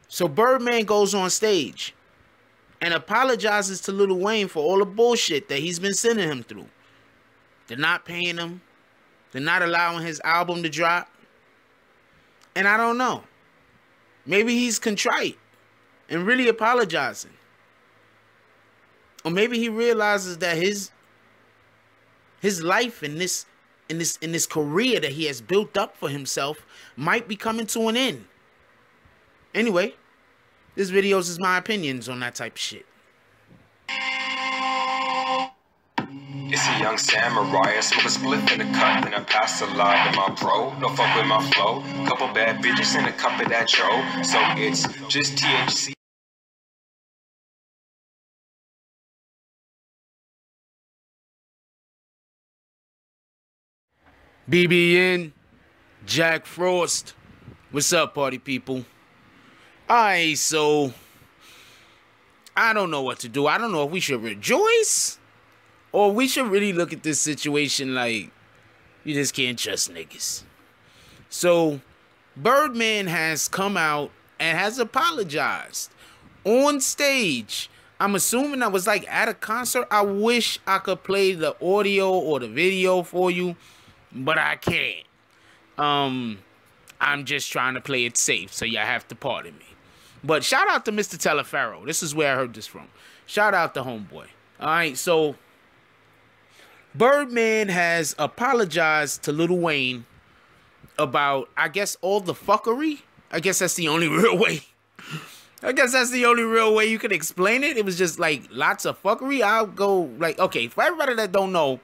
So Birdman goes on stage and apologizes to Lil Wayne for all the bullshit that he's been sending him through. They're not paying him. They're not allowing his album to drop. And I don't know. Maybe he's contrite and really apologizing. Or maybe he realizes that his life in this career that he has built up for himself might be coming to an end. Anyway, this video is my opinions on that type of shit. It's a young samurai, I smoke a spliff in a cup, and I pass a lot to my bro. No fuck with my flow. Couple bad bitches and a cup of that Joe. So it's just THC. BBN, Jack Frost. What's up, party people? Alright, so I don't know what to do. I don't know if we should rejoice or we should really look at this situation like you just can't trust niggas. So Birdman has come out and has apologized on stage. I'm assuming I was like at a concert. I wish I could play the audio or the video for you, but I can't. I'm just trying to play it safe, so y'all have to pardon me. But shout out to Mr. Telefaro. This is where I heard this from. Shout out to homeboy. All right, so Birdman has apologized to Lil Wayne about, I guess, all the fuckery. I guess that's the only real way. I guess that's the only real way you can explain it. It was just like lots of fuckery. I'll go like, okay, for everybody that don't know,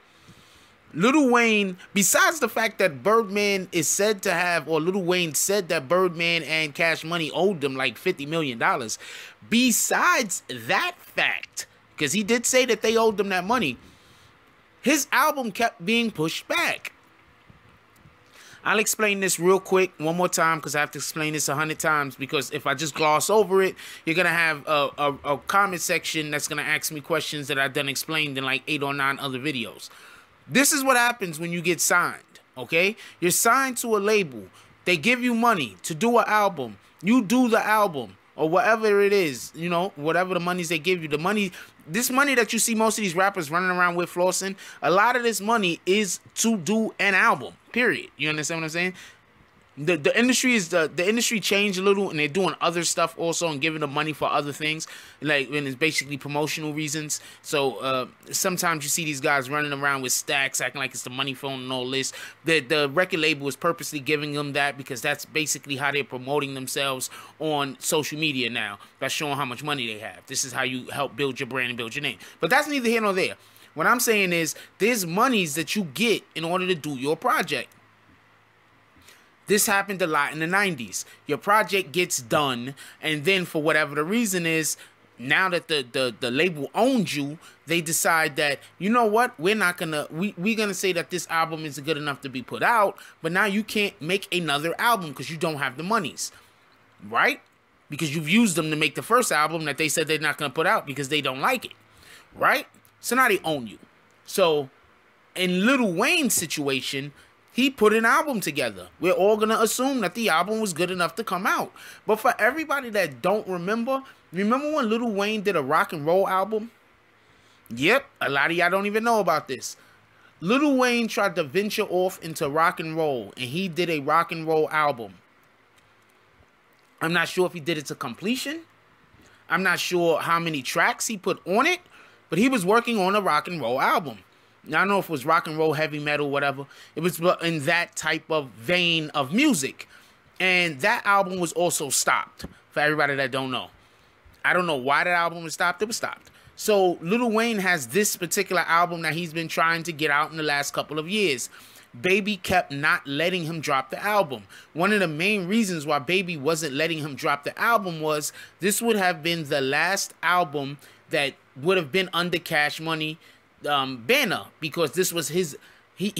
Lil Wayne, besides the fact that Birdman is said to have, or Lil Wayne said that Birdman and Cash Money owed them like $50 million. Besides that fact, because he did say that they owed them that money, his album kept being pushed back. I'll explain this real quick one more time because I have to explain this 100 times, because if I just gloss over it, you're going to have a comment section that's going to ask me questions that I've done explained in like 8 or 9 other videos. This is what happens when you get signed, okay? You're signed to a label. They give you money to do an album. You do the album or whatever it is, you know, whatever the monies they give you. The money, this money that you see most of these rappers running around with flossing, a lot of this money is to do an album, period. You understand what I'm saying? The industry is the industry changed a little, and they're doing other stuff also and giving them money for other things, like when it's basically promotional reasons. So sometimes you see these guys running around with stacks, acting like it's the money phone and all this. The record label is purposely giving them that because that's basically how they're promoting themselves on social media now, by showing how much money they have. This is how you help build your brand and build your name. But that's neither here nor there. What I'm saying is there's monies that you get in order to do your project. This happened a lot in the 90s. Your project gets done, and then for whatever the reason is, now that the label owns you, they decide that, you know what, we're gonna say that this album isn't good enough to be put out, but now you can't make another album because you don't have the monies, right? Because you've used them to make the first album that they said they're not gonna put out because they don't like it, right? So now they own you. So in Lil Wayne's situation, he put an album together. We're all going to assume that the album was good enough to come out. But for everybody that don't remember when Lil Wayne did a rock and roll album? Yep, a lot of y'all don't even know about this. Lil Wayne tried to venture off into rock and roll, and he did a rock and roll album. I'm not sure if he did it to completion. I'm not sure how many tracks he put on it, but he was working on a rock and roll album. Now, I don't know if it was rock and roll, heavy metal, whatever. It was in that type of vein of music. And that album was also stopped, for everybody that don't know. I don't know why that album was stopped. It was stopped. So Lil Wayne has this particular album that he's been trying to get out in the last couple of years. Baby kept not letting him drop the album. One of the main reasons why Baby wasn't letting him drop the album was this would have been the last album that would have been under Cash Money banner, because this was his. They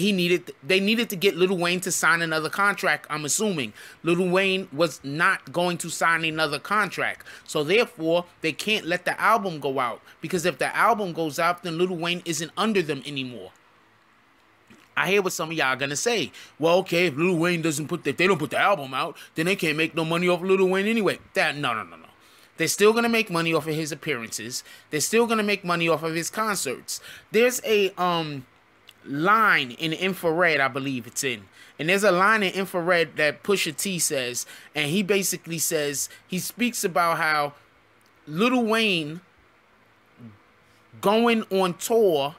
needed to get Lil Wayne to sign another contract. I'm assuming Lil Wayne was not going to sign another contract, so therefore they can't let the album go out, because if the album goes out, then Lil Wayne isn't under them anymore. I hear what some of y'all gonna say. Well, okay, if Lil Wayne if they don't put the album out, then they can't make no money off Lil Wayne anyway. No. They're still gonna make money off of his appearances. They're still gonna make money off of his concerts. There's a line in Infrared, I believe it's in. And there's a line in Infrared that Pusha T says, and he basically says, he speaks about how Lil Wayne going on tour,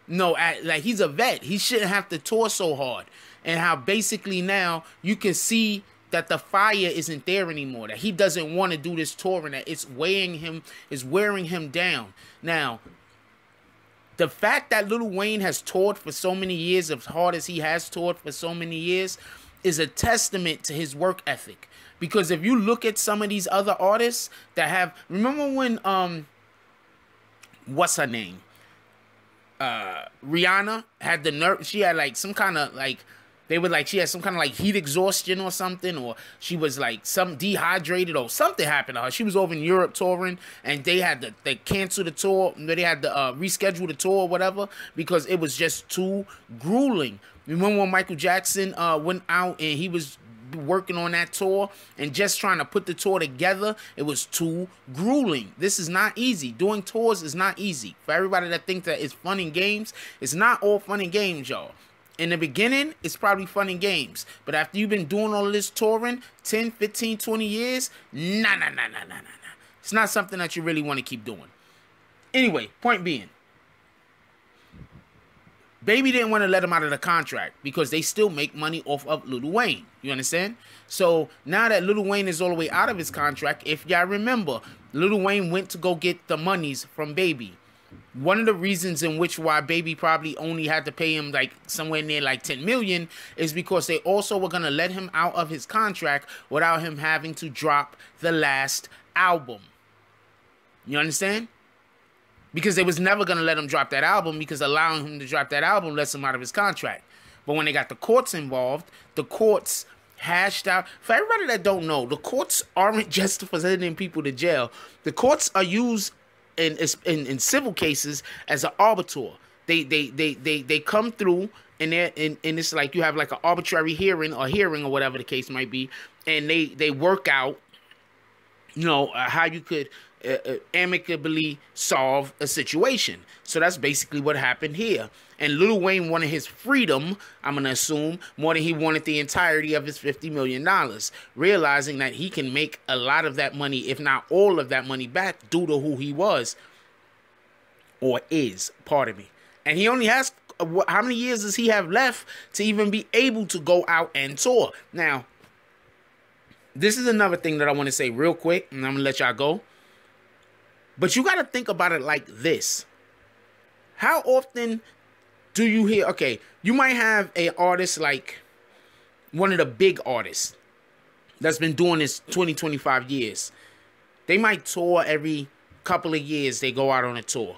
like he's a vet. He shouldn't have to tour so hard. And how basically now you can see that the fire isn't there anymore. That he doesn't want to do this touring. That it's wearing him down. Now, the fact that Lil Wayne has toured for so many years, as hard as he has toured for so many years, is a testament to his work ethic. Because if you look at some of these other artists that have, remember when what's her name? Rihanna had the nerve. She had like some kind of like, they were like, she had some kind of like heat exhaustion or something, or she was like some dehydrated or something happened to her. She was over in Europe touring, and they canceled the tour. They had to reschedule the tour or whatever because it was just too grueling. Remember when Michael Jackson went out and he was working on that tour and just trying to put the tour together? It was too grueling. This is not easy. Doing tours is not easy. For everybody that thinks that it's fun and games, it's not all fun and games, y'all. In the beginning, it's probably fun and games. But after you've been doing all of this touring, 10, 15, 20 years, nah. It's not something that you really want to keep doing. Anyway, point being, Baby didn't want to let him out of the contract because they still make money off of Lil Wayne. You understand? So now that Lil Wayne is all the way out of his contract, if y'all remember, Lil Wayne went to go get the monies from Baby. One of the reasons in which why Baby probably only had to pay him like somewhere near like 10 million is because they also were going to let him out of his contract without him having to drop the last album. You understand? Because they was never going to let him drop that album, because allowing him to drop that album lets him out of his contract. But when they got the courts involved, the courts hashed out. For everybody that don't know, the courts aren't just for sending people to jail. The courts are used in civil cases as an arbiter. They come through and it's like you have like an arbitrary hearing or whatever the case might be, and they work out, you know, how you could amicably solve a situation. So that's basically what happened here. And Lil Wayne wanted his freedom, I'm going to assume, more than he wanted the entirety of his $50 million, realizing that he can make a lot of that money, if not all of that money back, due to who he was, or is, pardon me. And he only has, how many years does he have left to even be able to go out and tour? Now, this is another thing that I want to say real quick, and I'm going to let y'all go. But you got to think about it like this. How often do you hear, okay, you might have an artist like one of the big artists that's been doing this 20, 25 years. They might tour every couple of years. They go out on a tour.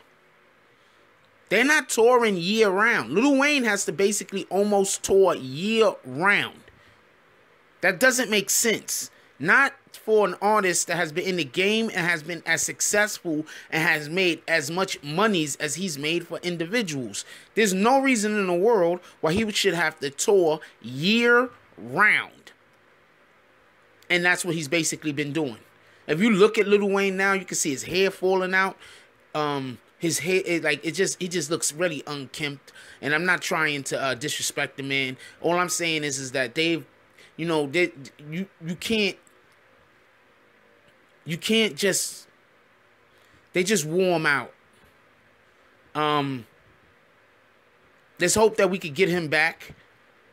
They're not touring year round. Lil Wayne has to basically almost tour year round. That doesn't make sense. Not for an artist that has been in the game and has been as successful and has made as much monies as he's made for individuals. There's no reason in the world why he should have to tour year round. And that's what he's basically been doing. If you look at Lil Wayne now, you can see his hair falling out. His hair, it just looks really unkempt. And I'm not trying to disrespect the man. All I'm saying is that they've, you know, you can't just, they just wore him out. Let's hope that we could get him back,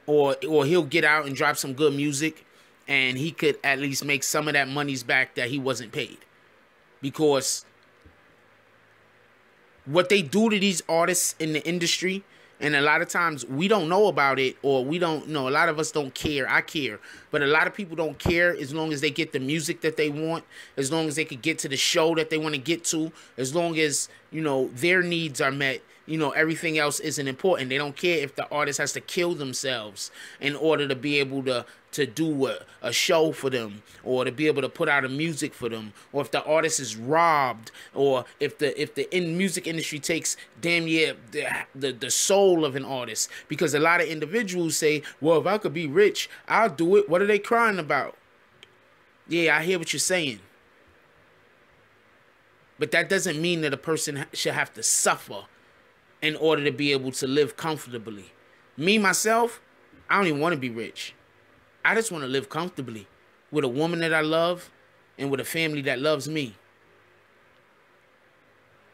or he'll get out and drop some good music, and he could at least make some of that monies back that he wasn't paid. Because what they do to these artists in the industry, and a lot of times we don't know about it, or we don't know. A lot of us don't care. I care. But a lot of people don't care as long as they get the music that they want, as long as they could get to the show that they want to get to, as long as, you know, their needs are met. You know, everything else isn't important. They don't care if the artist has to kill themselves in order to be able to do a show for them, or to be able to put out a music for them, or if the artist is robbed, or if the music industry takes damn near the soul of an artist. Because a lot of individuals say, well, if I could be rich, I'll do it. What are they crying about? Yeah, I hear what you're saying. But that doesn't mean that a person should have to suffer in order to be able to live comfortably. Me, myself, I don't even want to be rich. I just want to live comfortably with a woman that I love and with a family that loves me.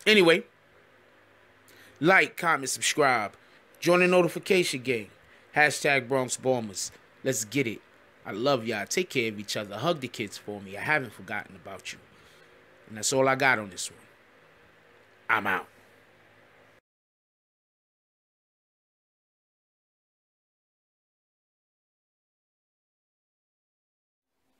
Anyway, like, comment, subscribe. Join the notification gang. Hashtag Bronx Bombers. Let's get it. I love y'all. Take care of each other. Hug the kids for me. I haven't forgotten about you. And that's all I got on this one. I'm out.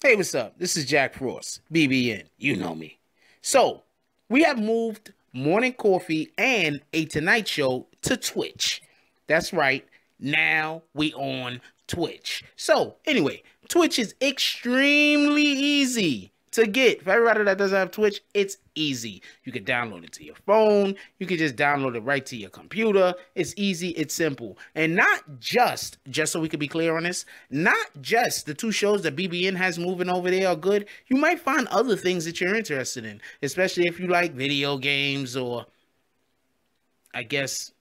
Hey, what's up? This is Jack Frost, BBN. You know me. So, we have moved Morning Coffee and A Tonight Show to Twitch. That's right. Now we on Twitch. So, anyway, Twitch is extremely easy to get. For everybody that doesn't have Twitch, it's easy. You can download it to your phone. You can just download it right to your computer. It's easy. It's simple. And not just so we can be clear on this, not just the two shows that BBN has moving over there are good. You might find other things that you're interested in, especially if you like video games or, I guess,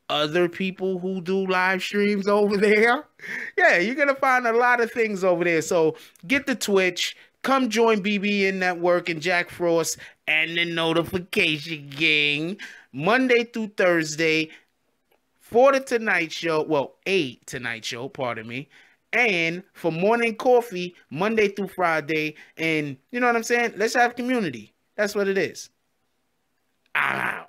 other people who do live streams over there. Yeah, you're going to find a lot of things over there. So get the Twitch. Come join BBN Network and Jack Frost and the notification gang Monday through Thursday for the Tonight Show. Well, A Tonight Show, pardon me. And for Morning Coffee, Monday through Friday. And you know what I'm saying? Let's have community. That's what it is. I'm out.